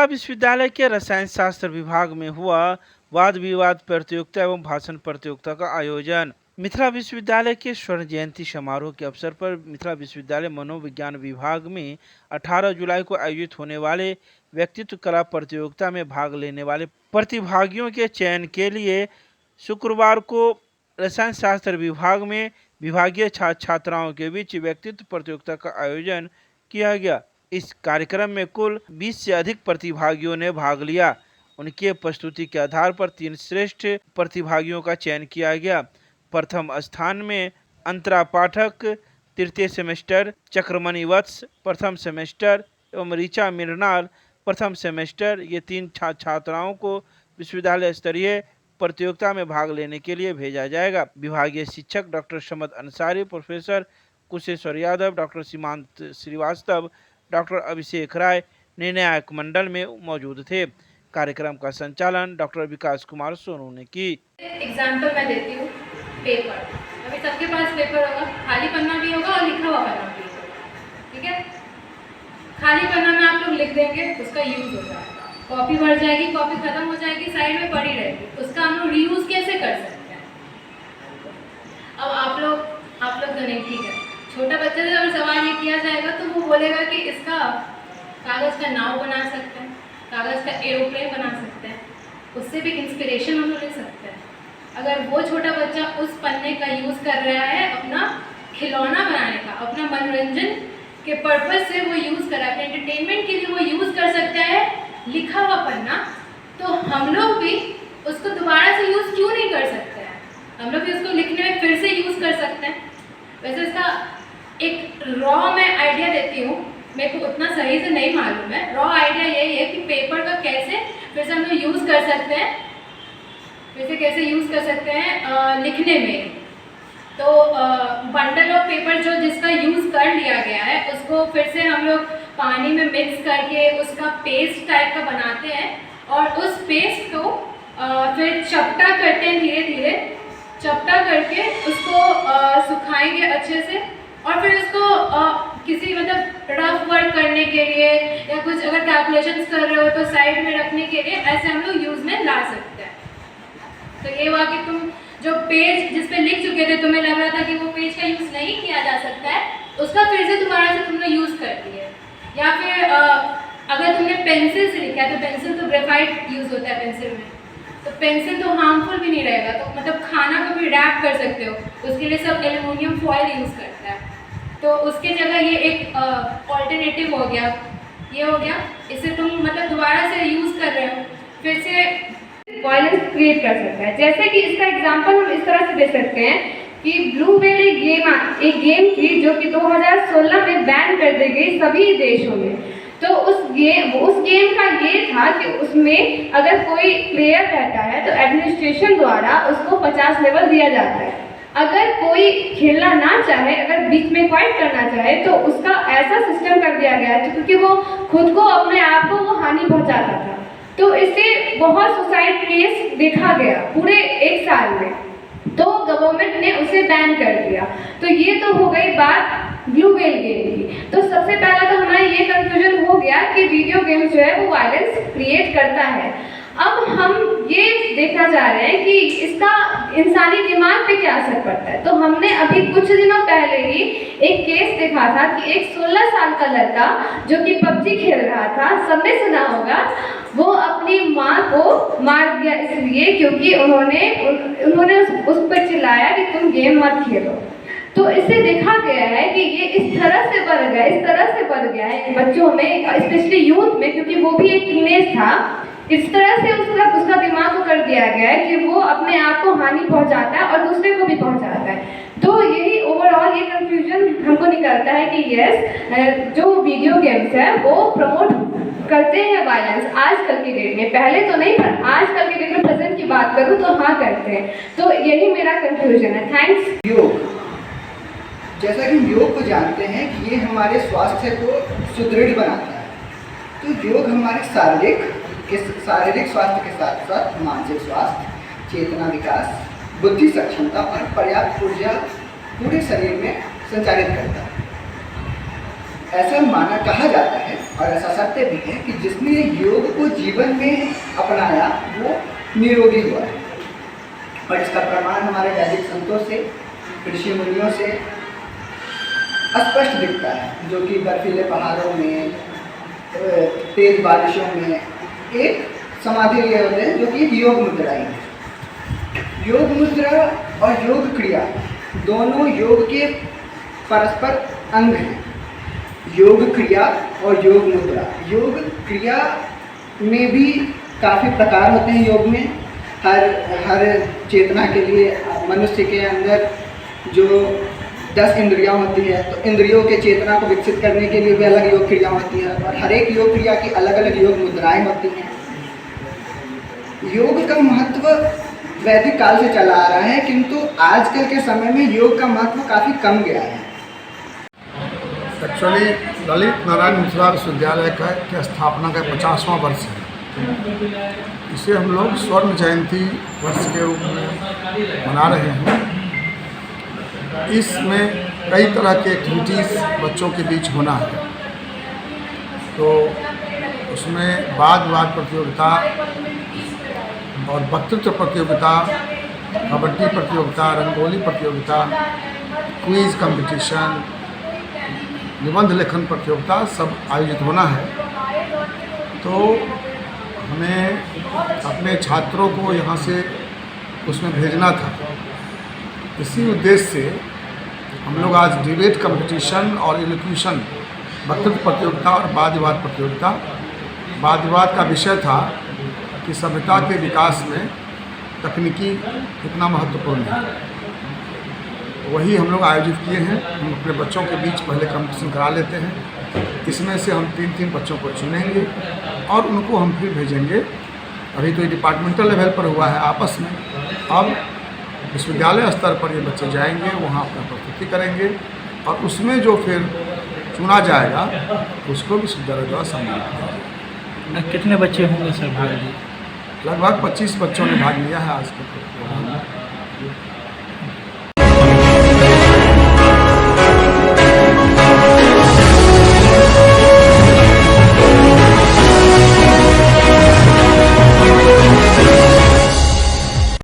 विश्वविद्यालय के रसायन शास्त्र विभाग में हुआ वाद विवाद प्रतियोगिता एवं भाषण प्रतियोगिता का आयोजन। मिथिला विश्वविद्यालय के स्वर्ण जयंती समारोह के अवसर पर मिथिला विश्वविद्यालय मनोविज्ञान विभाग में 18 जुलाई को आयोजित होने वाले व्यक्तित्व कला प्रतियोगिता में भाग लेने वाले प्रतिभागियों के चयन के लिए शुक्रवार को रसायन शास्त्र विभाग में विभागीय छात्र छात्राओं के बीच व्यक्तित्व प्रतियोगिता का आयोजन किया गया। इस कार्यक्रम में कुल 20 से अधिक प्रतिभागियों ने भाग लिया। उनके प्रस्तुति के आधार पर 3 श्रेष्ठ प्रतिभागियों का चयन किया गया। प्रथम स्थान में अंतरा पाठक तृतीय सेमेस्टर, चक्रमणि वत्स प्रथम सेमेस्टर एवं ऋचा मिरनाल प्रथम सेमेस्टर, ये 3 छात्राओं को विश्वविद्यालय स्तरीय प्रतियोगिता में भाग लेने के लिए भेजा जाएगा। विभागीय शिक्षक doctor Samad Ansari, professor Kusheshwar Yadav, doctor सीमांत श्रीवास्तव, डॉक्टर अभिषेक राय निर्णायक मंडल में मौजूद थे। कार्यक्रम का संचालन डॉक्टर विकास कुमार सोनू ने की। एग्जाम्पल मैं देती हूँ। पेपर, अभी सबके पास पेपर होगा, खाली पन्ना भी होगा और लिखा हुआ पन्ना भी होगा, ठीक है। खाली पन्ना में आप लोग लिख देंगे, उसका यूज हो जाएगा, कॉपी भर जाएगी, कॉपी खत्म हो जाएगी, साइड में पड़ी रहेगी, उसका हम लोग रीयूज कैसे कर सकते हैं। अब आप लोग तो नहीं, ठीक है, छोटा बच्चे से अगर सवाल ये किया जाएगा तो वो बोलेगा कि इसका कागज़ का नाव बना सकते हैं, कागज़ का एरोप्लेन बना सकते हैं, उससे भी इंस्पिरेशन हम लोग ले सकते हैं। अगर वो छोटा बच्चा उस पन्ने का यूज़ कर रहा है अपना खिलौना बनाने का, अपना मनोरंजन के पर्पज़ से वो यूज़ कर रहा है, अपने एंटरटेनमेंट के लिए वो यूज़ कर सकता है लिखा हुआ पन्ना, तो हम लोग भी उसको दोबारा से यूज़ क्यों नहीं कर सकते हैं। हम लोग भी उसको लिखने में फिर से यूज़ कर सकते हैं। वैसे इसका एक रॉ मैं आइडिया देती हूँ, मेरे को उतना सही से नहीं मालूम है। रॉ आइडिया यही है कि पेपर का कैसे फिर से हम लोग यूज़ कर सकते हैं, फिर से कैसे यूज़ कर सकते हैं लिखने में। तो बंडल ऑफ पेपर जो जिसका यूज़ कर लिया गया है उसको फिर से हम लोग पानी में मिक्स करके उसका पेस्ट टाइप का बनाते हैं और उस पेस्ट को फिर चपटा करते हैं, धीरे धीरे चपटा करके उसको सुखाएंगे अच्छे से और फिर उसको किसी मतलब रफ वर्क करने के लिए या कुछ अगर कैलकुलेशंस कर रहे हो तो साइड में रखने के लिए ऐसे हम लोग यूज़ में ला सकते हैं। तो ये हुआ कि तुम जो पेज जिस पे लिख चुके थे, तुम्हें लग रहा था कि वो पेज का यूज़ नहीं किया जा सकता है, उसका फिर से दोबारा से तुमने यूज़ कर दिया। या फिर अगर तुमने पेंसिल से लिखा है तो पेंसिल तो ग्रेफाइट यूज़ होता है पेंसिल में, तो पेंसिल तो हार्मफुल भी नहीं रहेगा, तो मतलब खाना को भी रैप कर सकते हो, उसके लिए सब एल्युमिनियम फॉयल यूज़ करता है। तो उसके जगह ये एक ऑल्टरनेटिव हो गया, ये हो गया, इसे तुम मतलब दोबारा से यूज़ कर रहे हो, फिर से वायलेंस क्रिएट कर सकता है। जैसे कि इसका एग्जांपल हम इस तरह से दे सकते हैं कि ब्लू व्हेल एक गेम थी जो कि 2016 में बैन कर दी गई सभी देशों में। तो उस गेम का ये था कि उसमें अगर कोई प्लेयर रहता है तो एडमिनिस्ट्रेशन द्वारा उसको 50 लेवल दिया जाता है। अगर कोई खेलना ना चाहे, अगर बीच में क्वाइट करना चाहे तो उसका ऐसा सिस्टम कर दिया गया है क्योंकि वो खुद को अपने आप को वो हानि पहुंचाता था। तो इससे बहुत सुसाइड केस देखा गया पूरे 1 साल में, तो गवर्नमेंट ने उसे बैन कर दिया। तो ये तो हो गई बात ब्लू व्हेल गेम की। तो सबसे पहला तो हमारा ये कंक्लूजन हो गया कि वीडियो गेम जो है वो वायलेंस क्रिएट करता है। अब हम ये देखना चाह रहे हैं कि इसका इंसानी दिमाग पे क्या असर पड़ता है। तो हमने अभी कुछ दिनों पहले ही एक केस देखा था कि एक 16 साल का लड़का जो कि पबजी खेल रहा था, सबने सुना होगा, वो अपनी माँ को मार दिया इसलिए क्योंकि उन्होंने उस पर चिल्लाया कि तुम गेम मत खेलो। तो इससे देखा गया है कि ये इस तरह से बढ़ गया है बच्चों में, स्पेशली यूथ में, क्योंकि वो भी एक टीनेज था। इस तरह से उसका दिमाग को कर दिया गया है कि वो अपने आप को हानि पहुंचाता है और दूसरे को भी पहुंचाता है। तो यही ओवरऑल ये कंक्लूजन हमको निकलता है कि यस, जो वीडियो गेम्स है वो प्रमोट करते हैं वायलेंस आजकल की डेट में। पहले तो नहीं, पर आजकल की डेट में प्रेजेंट की बात करूँ तो हाँ करते हैं। तो यही मेरा कंक्लूजन है। थैंक्स। योग, जैसा कि योग को जानते हैं कि ये हमारे स्वास्थ्य को सुदृढ़ बनाता है। तो योग हमारे शारीरिक स्वास्थ्य के साथ साथ मानसिक स्वास्थ्य, चेतना विकास, बुद्धि सक्षमता और पर्याप्त ऊर्जा पूरे शरीर में संचालित करता है। ऐसा माना कहा जाता है और ऐसा सत्य भी है कि जिसने योग को जीवन में अपनाया वो निरोगी हुआ है। और इसका प्रमाण हमारे वैदिक संतों से, ऋषि मुनियों से स्पष्ट दिखता है, जो कि बर्फीले पहाड़ों में, तेज बारिशों में एक समाधि लिए होते हैं, जो कि योग मुद्रा ही है। योग मुद्रा और योग क्रिया दोनों योग के परस्पर अंग हैं। योग क्रिया और योग मुद्रा। योग क्रिया में भी काफ़ी प्रकार होते हैं। योग में हर चेतना के लिए मनुष्य के अंदर जो 10 इंद्रियां होती है, तो इंद्रियों के चेतना को विकसित करने के लिए भी अलग योग क्रिया होती है और हर एक योग क्रिया की अलग अलग योग मुद्राएं होती हैं। योग का महत्व वैदिक काल से चला आ रहा है, किंतु आजकल के समय में योग का महत्व काफ़ी कम गया है। एक्चुअली ललित नारायण मिथिला विश्वविद्यालय की स्थापना का 50वां वर्ष है। इसे हम लोग स्वर्ण जयंती वर्ष के रूप में मना रहे हैं। इसमें कई तरह के एक्टिविटीज़ बच्चों के बीच होना है, तो उसमें वाद विवाद प्रतियोगिता और वक्तृत्व प्रतियोगिता, कबड्डी प्रतियोगिता, रंगोली प्रतियोगिता, क्विज कंपटीशन, निबंध लेखन प्रतियोगिता सब आयोजित होना है। तो हमें अपने छात्रों को यहाँ से उसमें भेजना था। इसी उद्देश्य से हम लोग आज डिबेट कंपटीशन और इलोक्यूशन, वक्तृत्व प्रतियोगिता और वाद विवाद प्रतियोगिता, वाद विवाद का विषय था कि सभ्यता के विकास में तकनीकी कितना महत्वपूर्ण है। वही हम लोग आयोजित किए हैं। हम अपने बच्चों के बीच पहले कंपटीशन करा लेते हैं। इसमें से हम 3-3 बच्चों को चुनेंगे और उनको हम फिर भेजेंगे। अभी तो ये डिपार्टमेंटल लेवल पर हुआ है आपस में, अब विश्वविद्यालय स्तर पर ये बच्चे जाएंगे, वहाँ अपना प्रस्तुति करेंगे और उसमें जो फिर चुना जाएगा उसको विश्वविद्यालय द्वारा सम्मानित किया। कितने बच्चे होंगे सर भाग लिए? लगभग 25 बच्चों ने भाग लिया है आज के प्रोग्राम में।